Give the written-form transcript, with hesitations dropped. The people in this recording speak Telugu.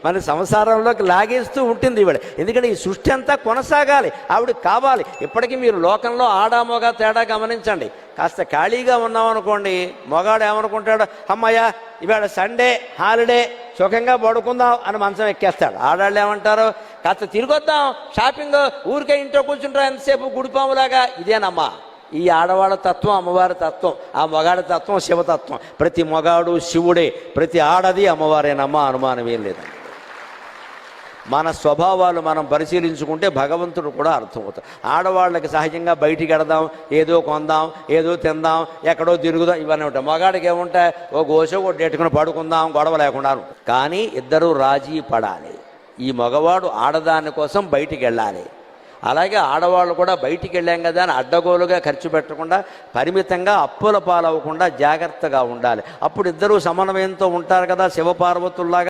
మన సంసారంలోకి లాగేస్తూ ఉంటుంది ఈవిడ. ఎందుకంటే ఈ సృష్టి అంతా కొనసాగాలి, ఆవిడకి కావాలి. ఇప్పటికీ మీరు లోకంలో ఆడా మొగ తేడా గమనించండి. కాస్త ఖాళీగా ఉన్నామనుకోండి, మొగాడు ఏమనుకుంటాడు, అమ్మయ్య ఇవాళ సండే హాలిడే సుఖంగా పడుకుందాం అని మంచం ఎక్కేస్తాడు. ఆడాళ్ళు ఏమంటారు, కాస్త తిరిగొద్దాం షాపింగ్, ఊరికే ఇంట్లో కూర్చుంటాం ఎంతసేపు గుడిపాములాగా. ఇదేనమ్మా ఈ ఆడవాళ్ళ తత్వం, అమ్మవారి తత్వం. ఆ మగాడి తత్వం శివతత్వం. ప్రతి మగాడు శివుడే, ప్రతి ఆడది అమ్మవారేనమ్మా, అనుమానం ఏం లేదు. మన స్వభావాలు మనం పరిశీలించుకుంటే భగవంతుడు కూడా అర్థమవుతాడు. ఆడవాళ్ళకి సహజంగా బయటికి వెడదాం, ఏదో కొందాం, ఏదో తిందాం, ఎక్కడో తిరుగుదాం, ఇవన్నీ ఉంటాయి. మగాడికి ఏముంటాయి, ఓ గోసో కొట్టేట్టుకుని పడుకుందాం, గొడవ లేకుండా. కానీ ఇద్దరూ రాజీ పడాలి. ఈ మగవాడు ఆడదాని కోసం బయటికి వెళ్ళాలి, అలాగే ఆడవాళ్ళు కూడా బయటికి వెళ్ళాం కదా అని అడ్డగోలుగా ఖర్చు పెట్టకుండా, పరిమితంగా అప్పుల పాలవ్వకుండా జాగ్రత్తగా ఉండాలి. అప్పుడు ఇద్దరూ సమన్వయంతో ఉంటారు కదా, శివపార్వతుల్లాగా.